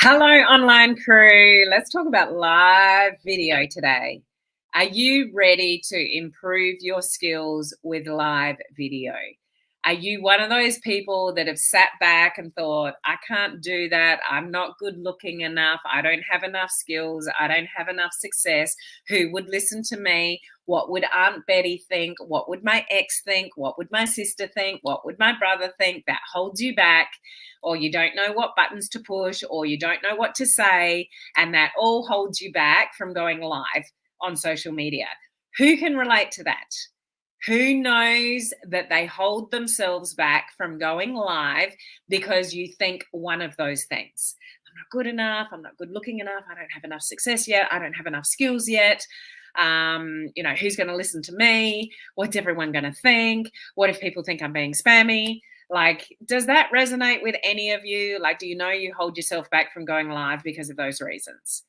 Hello, online crew. Let's talk about live video today. Are you ready to improve your skills with live video? Are you one of those people that have sat back and thought, I can't do that. I'm not good looking enough. I don't have enough skills. I don't have enough success. Who would listen to me? What would Aunt Betty think? What would my ex think? What would my sister think? What would my brother think? That holds you back, or you don't know what buttons to push, or you don't know what to say, and that all holds you back from going live on social media. Who can relate to that? Who knows that they hold themselves back from going live because you think one of those things? I'm not good enough. I'm not good looking enough. I don't have enough success yet. I don't have enough skills yet. Who's going to listen to me? What's everyone going to think? What if people think I'm being spammy? Like, does that resonate with any of you? Like, do you know you hold yourself back from going live because of those reasons?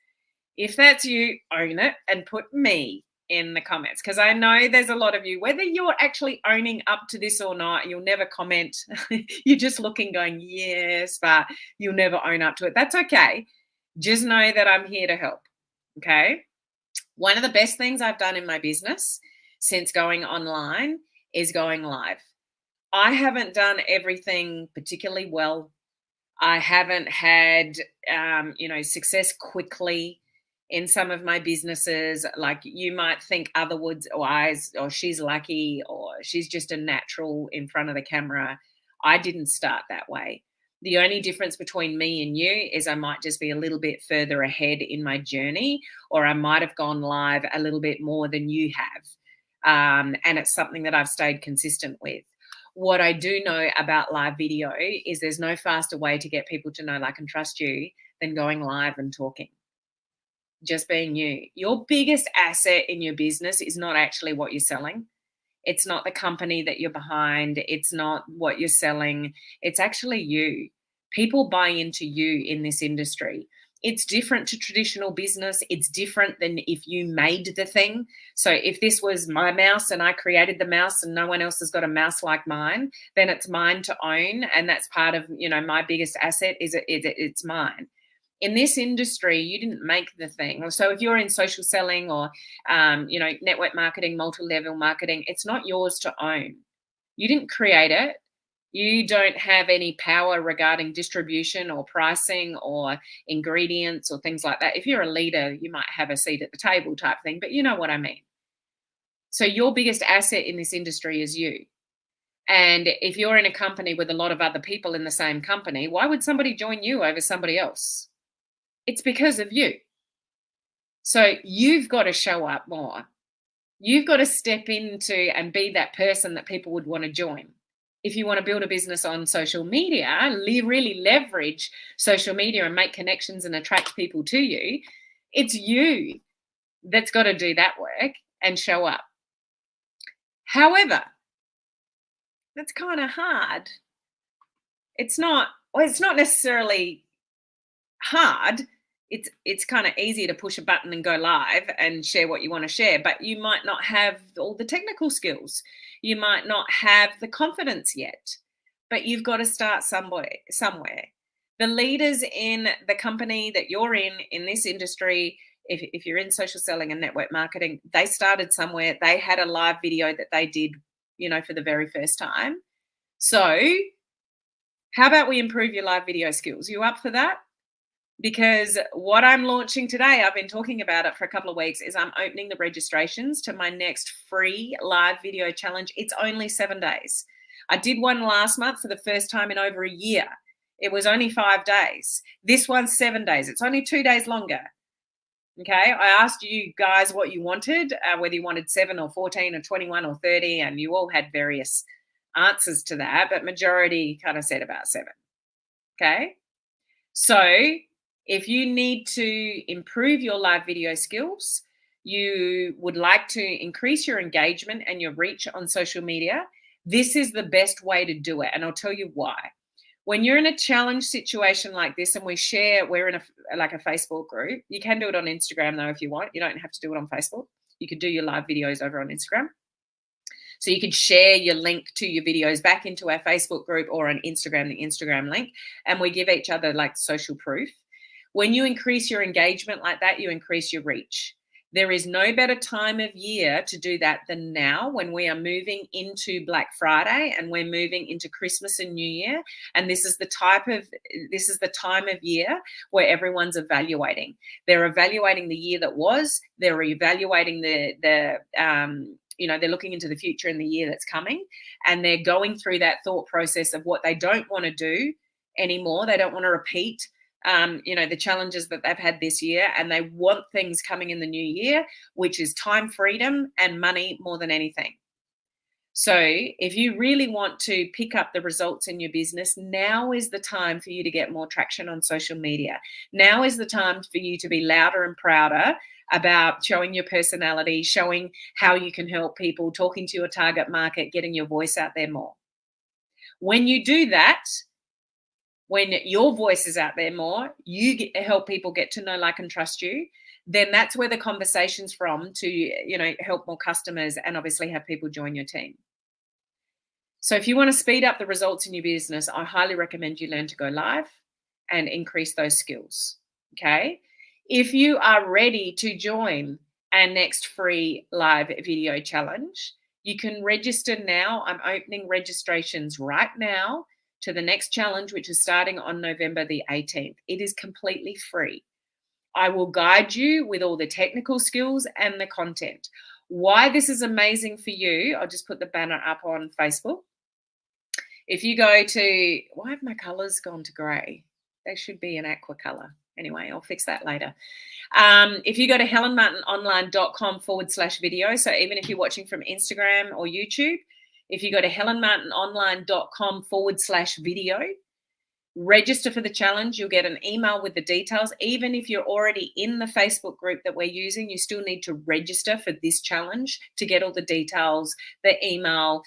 If that's you, own it and put me in the comments, because I know there's a lot of you, whether you're actually owning up to this or not, you'll never comment. You're just looking, going, yes, but you'll never own up to it. That's okay. Just know that I'm here to help. Okay. One of the best things I've done in my business since going online is going live. I haven't done everything particularly well. I haven't had, success quickly in some of my businesses. Like, you might think otherwise, or she's lucky, or she's just a natural in front of the camera. I didn't start that way. The only difference between me and you is I might just be a little bit further ahead in my journey, or I might have gone live a little bit more than you have. And it's something that I've stayed consistent with. What I do know about live video is there's no faster way to get people to know, like, and trust you than going live and talking. Just being you. Your biggest asset in your business is not actually what you're selling. It's not the company that you're behind. It's not what you're selling. It's actually you. People buy into you in this industry. It's different to traditional business. It's different than if you made the thing. So if this was my mouse and I created the mouse and no one else has got a mouse like mine, then it's mine to own. And that's part of, my biggest asset is it's mine. In this industry, you didn't make the thing. So if you're in social selling or, network marketing, multi-level marketing, it's not yours to own. You didn't create it. You don't have any power regarding distribution or pricing or ingredients or things like that. If you're a leader, you might have a seat at the table type thing, but you know what I mean. So your biggest asset in this industry is you. And if you're in a company with a lot of other people in the same company, why would somebody join you over somebody else? It's because of you. So you've got to show up more. You've got to step into and be that person that people would want to join. If you want to build a business on social media, really leverage social media and make connections and attract people to you, it's you that's got to do that work and show up. However, that's kind of hard. It's not necessarily hard. It's kind of easy to push a button and go live and share what you want to share, but you might not have all the technical skills. You might not have the confidence yet, but you've got to start somewhere. The leaders in the company that you're in this industry, if you're in social selling and network marketing, they started somewhere. They had a live video that they did, for the very first time. So how about we improve your live video skills? You up for that? Because what I'm launching today, I've been talking about it for a couple of weeks, is I'm opening the registrations to my next free live video challenge. It's only 7 days. I did one last month for the first time in over a year. It was only 5 days. This one's 7 days. It's only 2 days longer. Okay. I asked you guys what you wanted, whether you wanted 7 or 14 or 21 or 30, and you all had various answers to that, but majority kind of said about 7. Okay. So if you need to improve your live video skills, you would like to increase your engagement and your reach on social media, this is the best way to do it. And I'll tell you why. When you're in a challenge situation like this, and we're in a Facebook group. You can do it on Instagram though if you want. You don't have to do it on Facebook. You could do your live videos over on Instagram. So you can share your link to your videos back into our Facebook group, or on Instagram, the Instagram link, and we give each other like social proof. When you increase your engagement like that, you increase your reach. There is no better time of year to do that than now, when we are moving into Black Friday and we're moving into Christmas and New Year. And this is the time of year where everyone's evaluating. They're evaluating the year that was, they're evaluating they're looking into the future and the year that's coming, and they're going through that thought process of what they don't want to do anymore. They don't want to repeat the challenges that they've had this year, and they want things coming in the new year, which is time freedom and money more than anything. So if you really want to pick up the results in your business, now is the time for you to get more traction on social media. Now is the time for you to be louder and prouder about showing your personality, showing how you can help people, talking to your target market, getting your voice out there more. When you do that, when your voice is out there more, help people get to know, like, and trust you, then that's where the conversation's from to, help more customers and obviously have people join your team. So if you want to speed up the results in your business, I highly recommend you learn to go live and increase those skills. Okay. If you are ready to join our next free live video challenge, you can register now. I'm opening registrations right now to the next challenge, which is starting on November the 18th. It is completely free. I will guide you with all the technical skills and the content. Why this is amazing for you, I'll just put the banner up on Facebook. If you go to, why have my colors gone to gray? They should be an aqua color. Anyway, I'll fix that later. If you go to helenmartinonline.com/video, so even if you're watching from Instagram or YouTube, if you go to helenmartinonline.com/video, register for the challenge, you'll get an email with the details. Even if you're already in the Facebook group that we're using, you still need to register for this challenge to get all the details, the email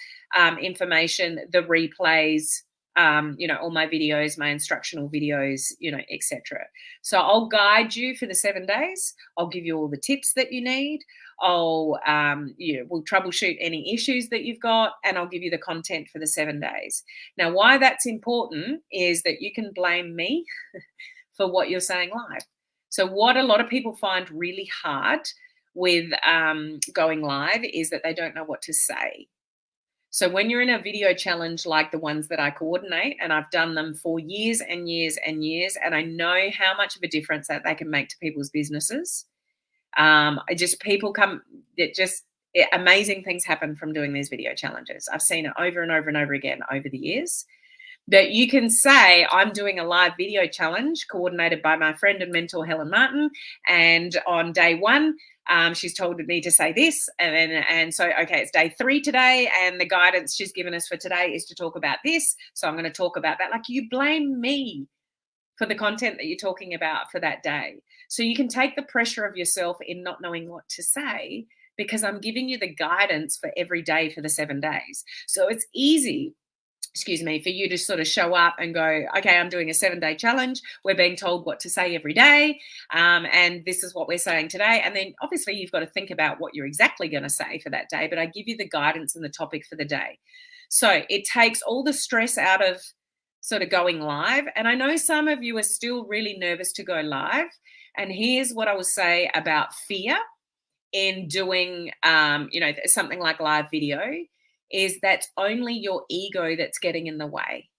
information, the replays, all my videos, my instructional videos, etc. So I'll guide you for the 7 days. I'll give you all the tips that you need. We'll troubleshoot any issues that you've got, and I'll give you the content for the 7 days. Now, why that's important is that you can blame me for what you're saying live. So what a lot of people find really hard with going live is that they don't know what to say. So when you're in a video challenge like the ones that I coordinate, and I've done them for years and years and years, and I know how much of a difference that they can make to people's businesses. Amazing things happen from doing these video challenges. I've seen it over and over and over again over the years. That you can say, I'm doing a live video challenge coordinated by my friend and mentor, Helen Martin. And on day one, she's told me to say this. So, it's day 3 today. And the guidance she's given us for today is to talk about this. So I'm going to talk about that. Like, you blame me for the content that you're talking about for that day. So you can take the pressure of yourself in not knowing what to say, because I'm giving you the guidance for every day for the 7 days. So it's easy, for you to sort of show up and go, okay, I'm doing a 7-day challenge. We're being told what to say every day. And this is what we're saying today. And then obviously you've got to think about what you're exactly going to say for that day. But I give you the guidance and the topic for the day. So it takes all the stress out of sort of going live. And I know some of you are still really nervous to go live. And here's what I will say about fear in doing, something like live video, is that's only your ego that's getting in the way.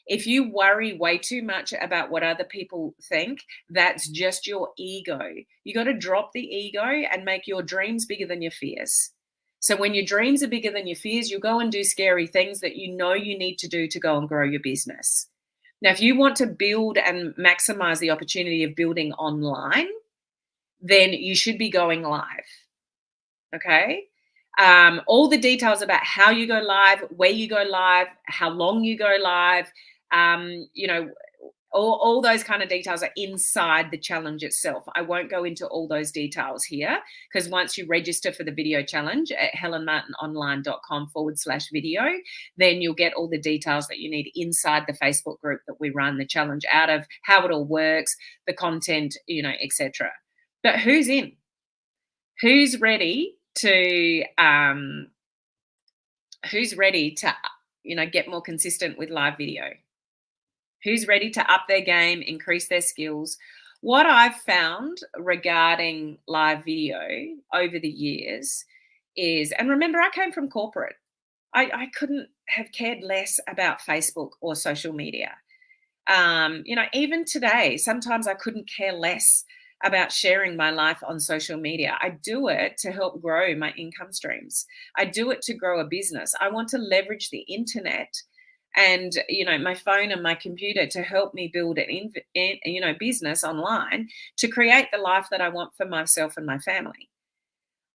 If you worry way too much about what other people think, that's just your ego. You got to drop the ego and make your dreams bigger than your fears. So when your dreams are bigger than your fears, you go and do scary things that you know you need to do to go and grow your business. Now, if you want to build and maximize the opportunity of building online, then you should be going live. Okay? All the details about how you go live, where you go live, how long you go live, all those kind of details are inside the challenge itself. I won't go into all those details here, because once you register for the video challenge at helenmartinonline.com/video, then you'll get all the details that you need inside the Facebook group that we run the challenge out of, how it all works, the content, etc. But who's in? Who's ready to get more consistent with live video? Who's ready to up their game, increase their skills? What I've found regarding live video over the years is, and remember, I came from corporate. I couldn't have cared less about Facebook or social media. Even today, sometimes I couldn't care less about sharing my life on social media. I do it to help grow my income streams. I do it to grow a business. I want to leverage the internet and my phone and my computer to help me build an business online to create the life that I want for myself and my family.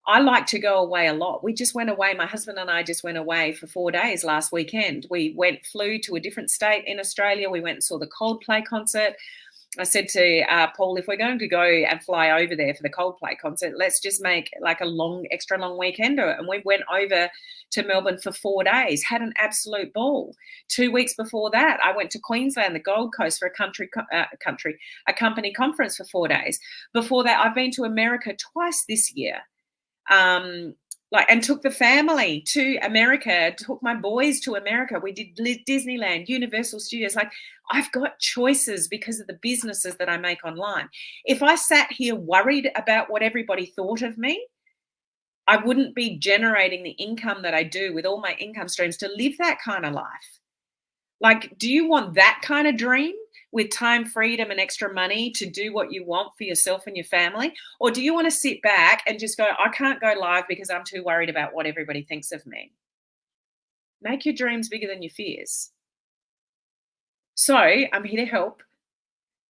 I like to go away a lot. We just went away. My husband and I just went away for 4 days last weekend. We flew to a different state in Australia. We went and saw the Coldplay concert. I said to Paul, if we're going to go and fly over there for the Coldplay concert, let's just make like a extra long weekend. And we went over to Melbourne for 4 days, had an absolute ball. 2 weeks before that, I went to Queensland, the Gold Coast, for a company conference for 4 days. Before that, I've been to America twice this year. And took the family to America, took my boys to America. We did Disneyland, Universal Studios. Like, I've got choices because of the businesses that I make online. If I sat here worried about what everybody thought of me, I wouldn't be generating the income that I do with all my income streams to live that kind of life. Like, do you want that kind of dream with time, freedom, and extra money to do what you want for yourself and your family? Or do you want to sit back and just go, I can't go live because I'm too worried about what everybody thinks of me? Make your dreams bigger than your fears. So I'm here to help.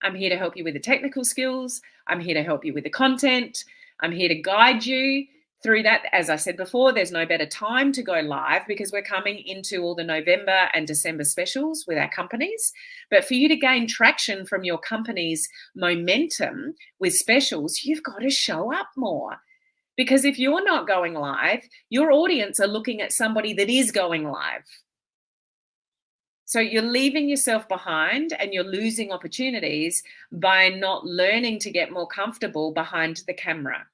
I'm here to help you with the technical skills. I'm here to help you with the content. I'm here to guide you through that. As I said before, there's no better time to go live because we're coming into all the November and December specials with our companies. But for you to gain traction from your company's momentum with specials, you've got to show up more. Because if you're not going live, your audience are looking at somebody that is going live. So you're leaving yourself behind and you're losing opportunities by not learning to get more comfortable behind the camera.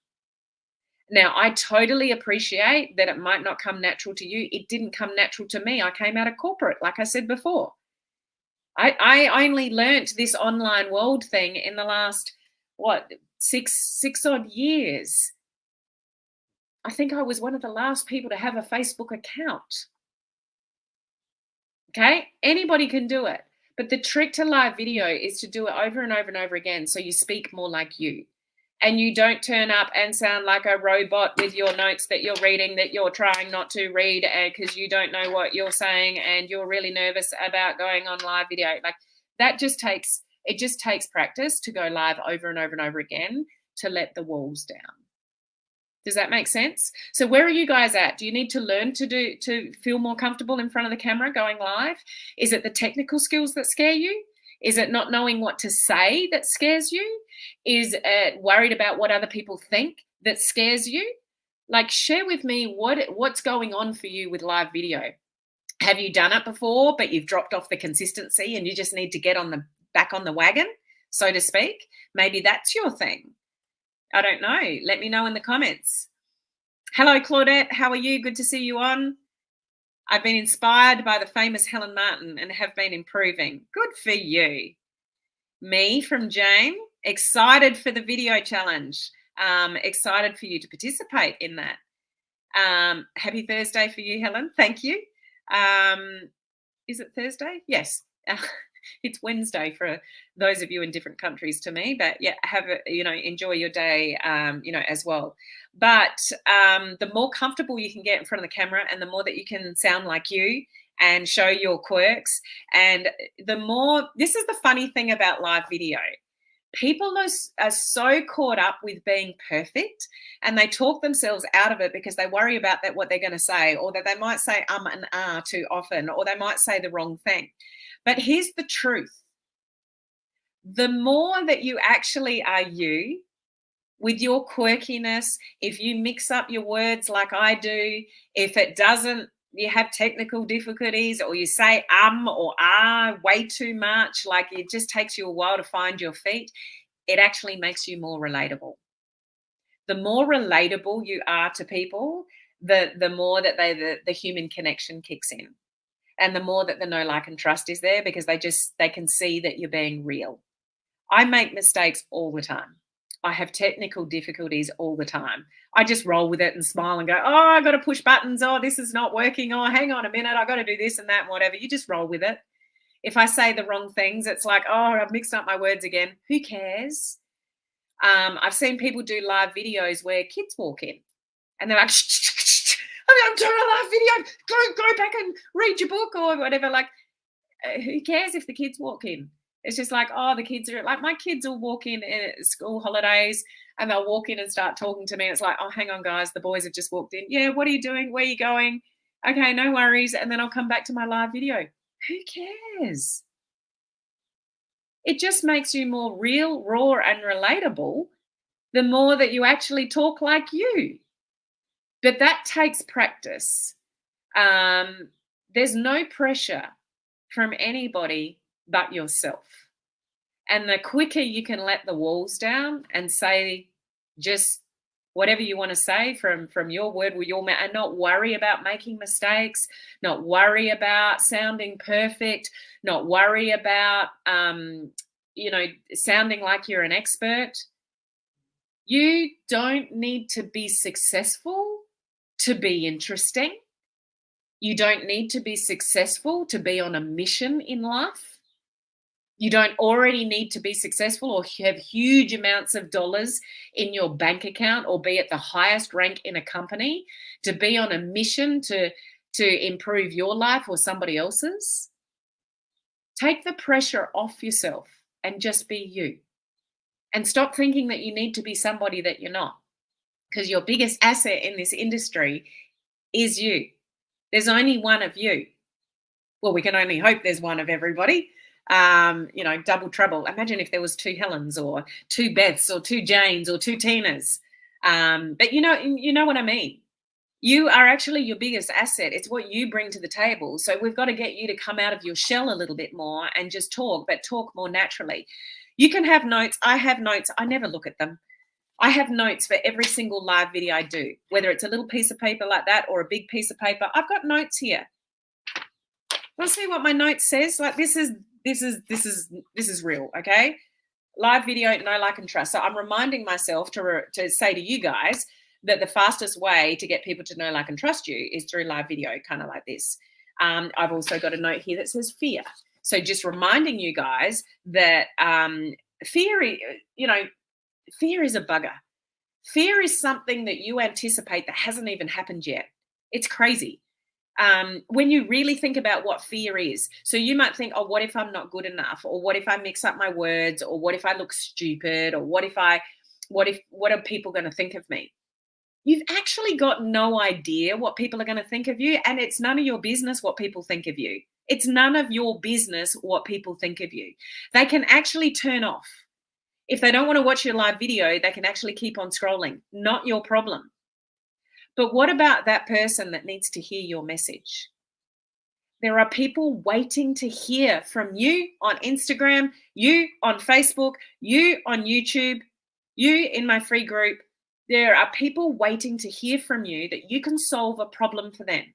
Now, I totally appreciate that it might not come natural to you. It didn't come natural to me. I came out of corporate, like I said before. I only learnt this online world thing in the last, six odd years. I think I was one of the last people to have a Facebook account. Okay? Anybody can do it. But the trick to live video is to do it over and over and over again so you speak more like you. And you don't turn up and sound like a robot with your notes that you're reading that you're trying not to read because you don't know what you're saying and you're really nervous about going on live video. Like, that just takes practice to go live over and over and over again to let the walls down. Does that make sense? So where are you guys at? Do you need to learn to feel more comfortable in front of the camera going live? Is it the technical skills that scare you? Is it not knowing what to say that scares you? Is it worried about what other people think that scares you? Like, share with me what's going on for you with live video. Have you done it before, but you've dropped off the consistency and you just need to get back on the wagon, so to speak? Maybe that's your thing. I don't know. Let me know in the comments. Hello, Claudette. How are you? Good to see you on. I've been inspired by the famous Helen Martin and have been improving. Good for you. Me from Jane, excited for the video challenge. Excited for you to participate in that. Happy Thursday for you, Helen. Thank you. Is it Thursday? Yes. It's Wednesday for those of you in different countries to me, but yeah, enjoy your day, as well. But the more comfortable you can get in front of the camera and the more that you can sound like you and show your quirks, and this is the funny thing about live video. People are so caught up with being perfect and they talk themselves out of it because they worry about what they're going to say, or that they might say and too often, or they might say the wrong thing. But here's the truth. The more that you actually are you, with your quirkiness, if you mix up your words like I do, if it doesn't, you have technical difficulties, or you say or way too much, like it just takes you a while to find your feet, it actually makes you more relatable. The more relatable you are to people, the more that the human connection kicks in. And the more that the know, like, and trust is there, because they can see that you're being real. I make mistakes all the time. I have technical difficulties all the time. I just roll with it and smile and go, oh, I got to push buttons. Oh, this is not working. Oh, hang on a minute. I got to do this and that and whatever. You just roll with it. If I say the wrong things, it's like, oh, I've mixed up my words again. Who cares? I've seen people do live videos where kids walk in and they're like, I'm doing a live video. Go back and read your book or whatever. Like, who cares if the kids walk in? It's just like, oh, the kids are like, my kids will walk in at school holidays and they'll walk in and start talking to me. It's like, oh, hang on, guys, the boys have just walked in. Yeah, what are you doing? Where are you going? Okay, no worries. And then I'll come back to my live video. Who cares? It just makes you more real, raw, and relatable the more that you actually talk like you. But that takes practice. There's no pressure from anybody but yourself. And the quicker you can let the walls down and say just whatever you want to say from your word with your mouth, and not worry about making mistakes, not worry about sounding perfect, not worry about sounding like you're an expert. You don't need to be successful to be interesting. You don't need to be successful to be on a mission in life. You don't already need to be successful or have huge amounts of dollars in your bank account or be at the highest rank in a company to be on a mission to improve your life or somebody else's. Take the pressure off yourself and just be you. And stop thinking that you need to be somebody that you're not, because your biggest asset in this industry is you. There's only one of you. Well, we can only hope there's one of everybody. Double trouble. Imagine if there was two Helens or two Beths or two Janes or two Tinas. But you know what I mean. You are actually your biggest asset. It's what you bring to the table. So we've got to get you to come out of your shell a little bit more and just talk, but talk more naturally. You can have notes. I have notes. I never look at them. I have notes for every single live video I do, whether it's a little piece of paper like that or a big piece of paper. I've got notes here. Want to see what my note says? Like, this is real, okay? Live video, know, like, and trust. So I'm reminding myself to say to you guys that the fastest way to get people to know, like, and trust you is through live video, kind of like this. I've also got a note here that says fear. So just reminding you guys that fear is a bugger. Fear is something that you anticipate that hasn't even happened yet. It's crazy. When you really think about what fear is. So you might think, oh, what if I'm not good enough? Or what if I mix up my words? Or what if I look stupid? Or what are people going to think of me? You've actually got no idea what people are going to think of you. And it's none of your business what people think of you. It's none of your business what people think of you. They can actually turn off. If they don't want to watch your live video, they can actually keep on scrolling. Not your problem. But what about that person that needs to hear your message? There are people waiting to hear from you on Instagram, you on Facebook, you on YouTube, you in my free group. There are people waiting to hear from you that you can solve a problem for them.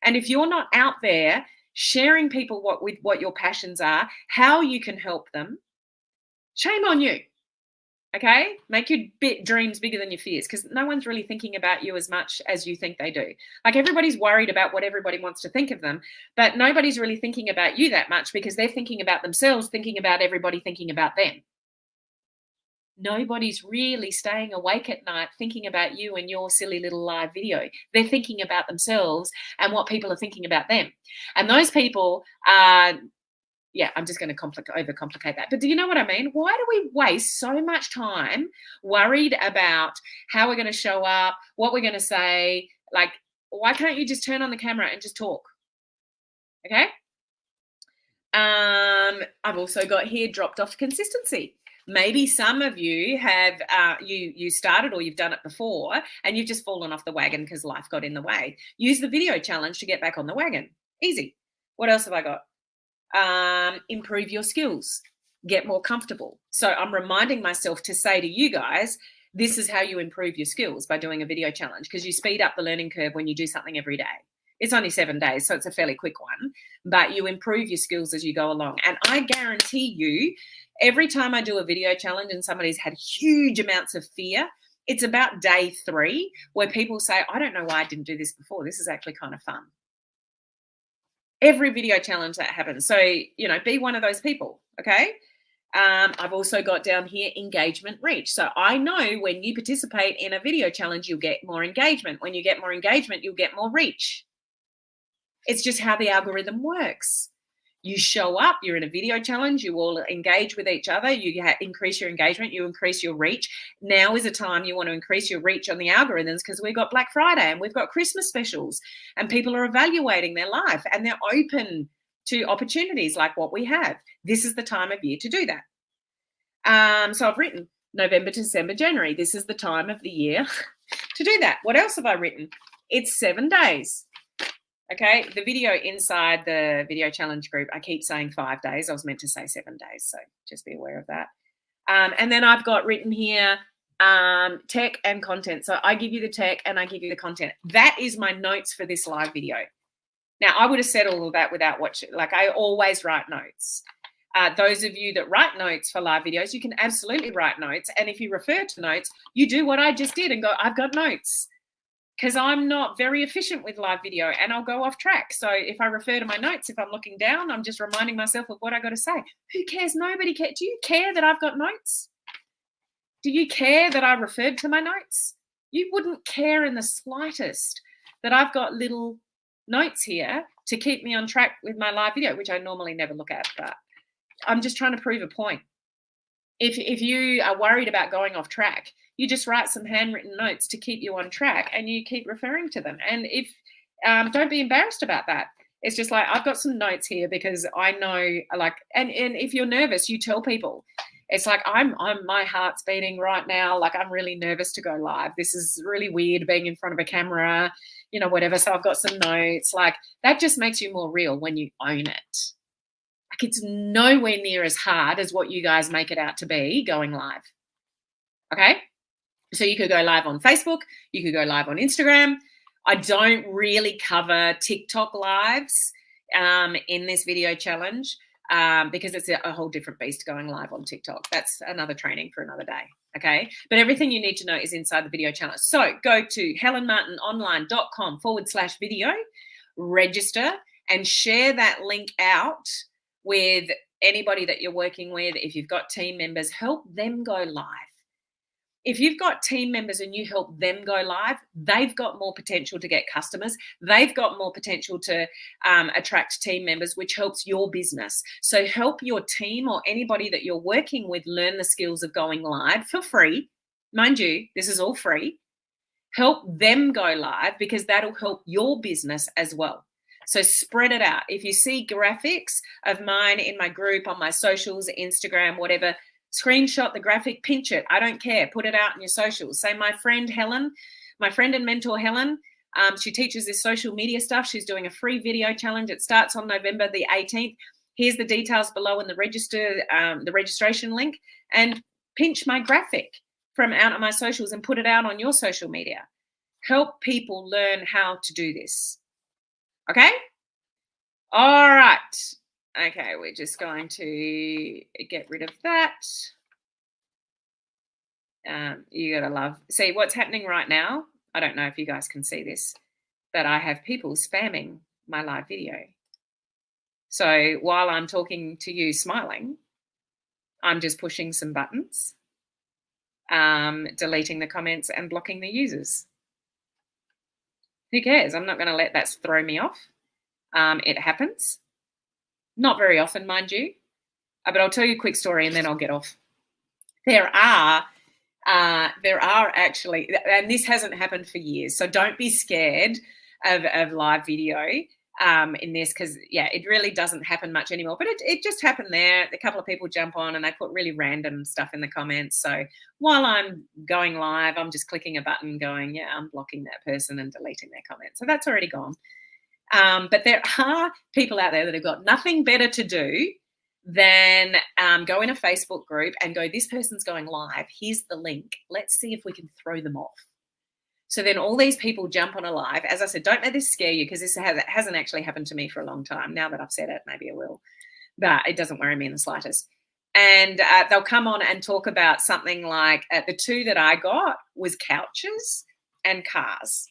And if you're not out there sharing people what your passions are, how you can help them, shame on you. Okay? Make your dreams bigger than your fears, because no one's really thinking about you as much as you think they do. Like, everybody's worried about what everybody wants to think of them, but nobody's really thinking about you that much because they're thinking about themselves, thinking about everybody thinking about them. Nobody's really staying awake at night thinking about you and your silly little live video. They're thinking about themselves and what people are thinking about them. And those people are, I'm just going to overcomplicate that. But do you know what I mean? Why do we waste so much time worried about how we're going to show up, what we're going to say? Like, why can't you just turn on the camera and just talk? Okay? I've also got here dropped off consistency. Maybe some of you have, you started or you've done it before and you've just fallen off the wagon because life got in the way. Use the video challenge to get back on the wagon. Easy. What else have I got? Improve your skills. Get more comfortable. So I'm reminding myself to say to you guys, this is how you improve your skills, by doing a video challenge, because you speed up the learning curve when you do something every day. It's only 7 days, so it's a fairly quick one, but you improve your skills as you go along. And I guarantee you, every time I do a video challenge and somebody's had huge amounts of fear, it's about day 3 where people say, I don't know why I didn't do this before. This is actually kind of fun. Every video challenge that happens. So, be one of those people, okay? I've also got down here engagement reach. So I know when you participate in a video challenge, you'll get more engagement. When you get more engagement, you'll get more reach. It's just how the algorithm works. You show up, you're in a video challenge, you all engage with each other, you increase your engagement, you increase your reach. Now is a time you want to increase your reach on the algorithms because we've got Black Friday and we've got Christmas specials and people are evaluating their life and they're open to opportunities like what we have. This is the time of year to do that. So I've written November, December, January. This is the time of the year to do that. What else have I written? It's 7 days. Okay, the video inside the video challenge group, I keep saying 5 days. I was meant to say 7 days, so just be aware of that. And then I've got written here tech and content. So I give you the tech and I give you the content. That is my notes for this live video. Now, I would have said all of that without watching. Like, I always write notes. Those of you that write notes for live videos, you can absolutely write notes. And if you refer to notes, you do what I just did and go, I've got notes. Because I'm not very efficient with live video and I'll go off track. So if I refer to my notes, if I'm looking down, I'm just reminding myself of what I got to say. Who cares? Nobody cares. Do you care that I've got notes? Do you care that I referred to my notes? You wouldn't care in the slightest that I've got little notes here to keep me on track with my live video, which I normally never look at, but I'm just trying to prove a point. If you are worried about going off track, you just write some handwritten notes to keep you on track and you keep referring to them. And if don't be embarrassed about that. It's just like, I've got some notes here because I know, like, and if you're nervous, you tell people. It's like, I'm my heart's beating right now. Like, I'm really nervous to go live. This is really weird being in front of a camera, whatever. So I've got some notes. Like, that just makes you more real when you own it. Like, it's nowhere near as hard as what you guys make it out to be going live. Okay? So you could go live on Facebook. You could go live on Instagram. I don't really cover TikTok lives in this video challenge because it's a whole different beast going live on TikTok. That's another training for another day. Okay? But everything you need to know is inside the video challenge. So go to helenmartinonline.com/video, register, and share that link out with anybody that you're working with. If you've got team members, help them go live. If you've got team members and you help them go live, they've got more potential to get customers. They've got more potential to attract team members, which helps your business. So help your team or anybody that you're working with learn the skills of going live for free. Mind you, this is all free. Help them go live because that'll help your business as well. So spread it out. If you see graphics of mine in my group, on my socials, Instagram, whatever, screenshot the graphic, pinch it. I don't care. Put it out in your socials. Say, my friend Helen, my friend and mentor Helen, she teaches this social media stuff. She's doing a free video challenge. It starts on November the 18th. Here's the details below in the registration link. And pinch my graphic from out on my socials and put it out on your social media. Help people learn how to do this. Okay? All right. Okay, we're just going to get rid of that. You gotta love. See what's happening right now. I don't know if you guys can see this, but I have people spamming my live video. So while I'm talking to you smiling, I'm just pushing some buttons, deleting the comments and blocking the users. Who cares? I'm not going to let that throw me off. It happens. Not very often, mind you. But I'll tell you a quick story and then I'll get off. There are actually, and this hasn't happened for years, so don't be scared of live video in this because, yeah, it really doesn't happen much anymore. But it just happened there. A couple of people jump on and they put really random stuff in the comments. So while I'm going live, I'm just clicking a button going, yeah, I'm blocking that person and deleting their comment. So that's already gone. But there are people out there that have got nothing better to do than go in a Facebook group and go, this person's going live. Here's the link. Let's see if we can throw them off. So then all these people jump on a live. As I said, don't let this scare you because this hasn't actually happened to me for a long time. Now that I've said it, maybe it will, but it doesn't worry me in the slightest. And they'll come on and talk about something like the two that I got was couches and cars.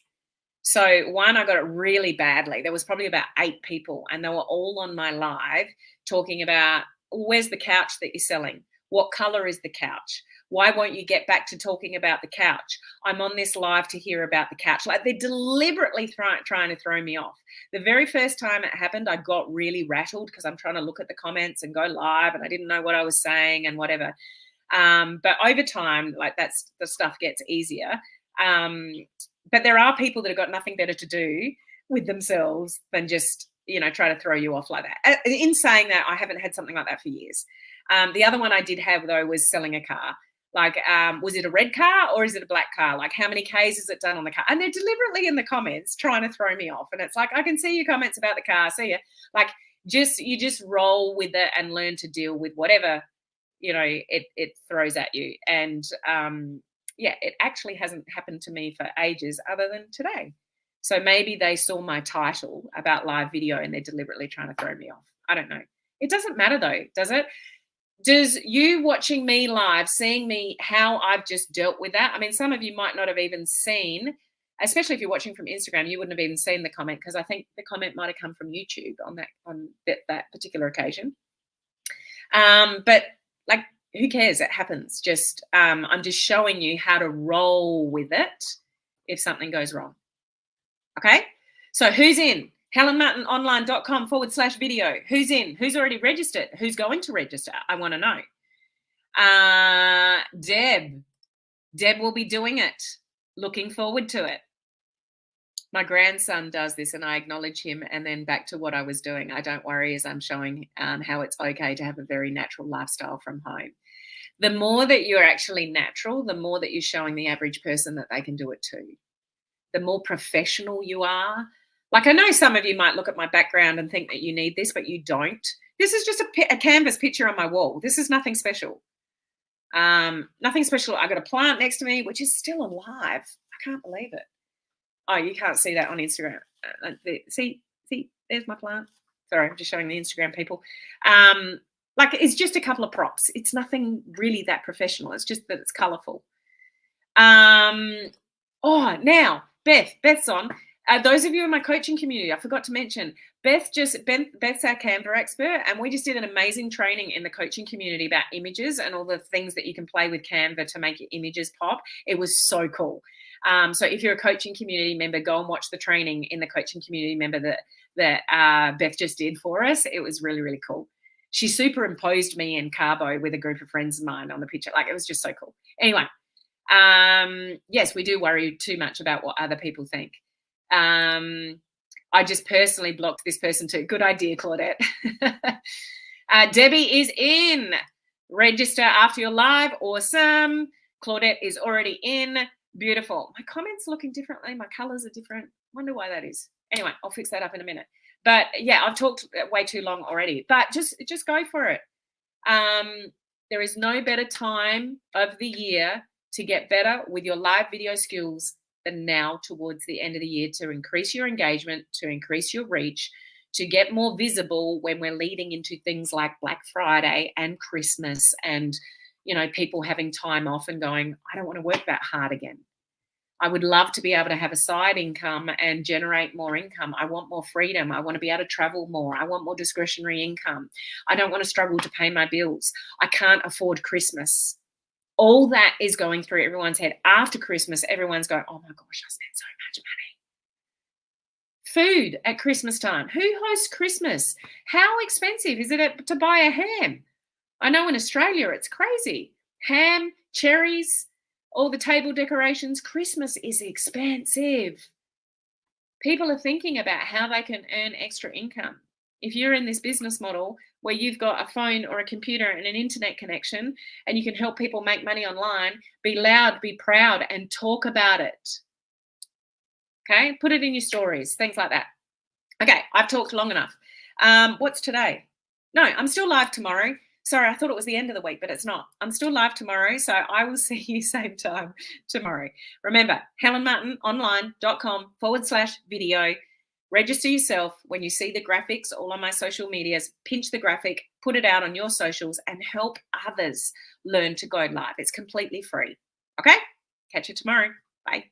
So one, I got it really badly. There was probably about 8 people, and they were all on my live talking about, where's the couch that you're selling? What color is the couch? Why won't you get back to talking about the couch? I'm on this live to hear about the couch. Like, they're deliberately trying to throw me off. The very first time it happened, I got really rattled because I'm trying to look at the comments and go live, and I didn't know what I was saying and whatever. But over time, like, the stuff gets easier. But there are people that have got nothing better to do with themselves than just, try to throw you off like that. In saying that, I haven't had something like that for years. The other one I did have, though, was selling a car. Like, was it a red car or is it a black car? Like, how many Ks is it done on the car? And they're deliberately in the comments trying to throw me off. And it's like, I can see your comments about the car. See ya. Like, you just roll with it and learn to deal with whatever, it throws at you. And, it actually hasn't happened to me for ages other than today. So maybe they saw my title about live video and they're deliberately trying to throw me off. I don't know. It doesn't matter though, does it? Does you watching me live, seeing me, how I've just dealt with that? I mean, some of you might not have even seen, especially if you're watching from Instagram, you wouldn't have even seen the comment because I think the comment might have come from YouTube on that particular occasion. But like, who cares? It happens. Just I'm just showing you how to roll with it if something goes wrong. Okay, so who's in? HelenMartinOnline.com/video. Who's in? Who's already registered? Who's going to register? I want to know. Deb will be doing it. Looking forward to it. My grandson does this and I acknowledge him, and then back to what I was doing. I don't worry as I'm showing how it's okay to have a very natural lifestyle from home. The more that you're actually natural, the more that you're showing the average person that they can do it too. The more professional you are. Like, I know some of you might look at my background and think that you need this, but you don't. This is just a canvas picture on my wall. This is nothing special. Nothing special. I got a plant next to me, which is still alive. I can't believe it. Oh, you can't see that on Instagram. See, there's my plant. Sorry, I'm just showing the Instagram people. Like, it's just a couple of props. It's nothing really that professional. It's just that it's colourful. Now, Beth's on. Those of you in my coaching community, I forgot to mention, Beth's our Canva expert, and we just did an amazing training in the coaching community about images and all the things that you can play with Canva to make your images pop. It was so cool. So if you're a coaching community member, go and watch the training in the coaching community member that Beth just did for us. It was really, really cool. She superimposed me in Cabo with a group of friends of mine on the picture. Like, it was just so cool. Anyway, yes, we do worry too much about what other people think. I just personally blocked this person too. Good idea, Claudette. Debbie is in. Register after your live. Awesome. Claudette is already in. Beautiful. My comments are looking differently. My colors are different. Wonder why that is. Anyway, I'll fix that up in a minute. But yeah, I've talked way too long already. But just go for it. There is no better time of the year to get better with your live video skills than now towards the end of the year, to increase your engagement, to increase your reach, to get more visible when we're leading into things like Black Friday and Christmas and, people having time off and going, I don't want to work that hard again. I would love to be able to have a side income and generate more income. I want more freedom. I want to be able to travel more. I want more discretionary income. I don't want to struggle to pay my bills. I can't afford Christmas. All that is going through everyone's head. After Christmas, everyone's going, oh my gosh, I spent so much money. Food at Christmas time. Who hosts Christmas? How expensive is it to buy a ham? I know in Australia it's crazy. Ham, cherries, all the table decorations. Christmas is expensive. People are thinking about how they can earn extra income. If you're in this business model where you've got a phone or a computer and an internet connection and you can help people make money online, be loud, be proud, and talk about it. Okay, put it in your stories, things like that. Okay, I've talked long enough. What's today? No, I'm still live tomorrow. Sorry, I thought it was the end of the week, but it's not. I'm still live tomorrow, so I will see you same time tomorrow. Remember, helenmartinonline.com/video. Register yourself. When you see the graphics all on my social medias, pinch the graphic, put it out on your socials, and help others learn to go live. It's completely free. Okay? Catch you tomorrow. Bye.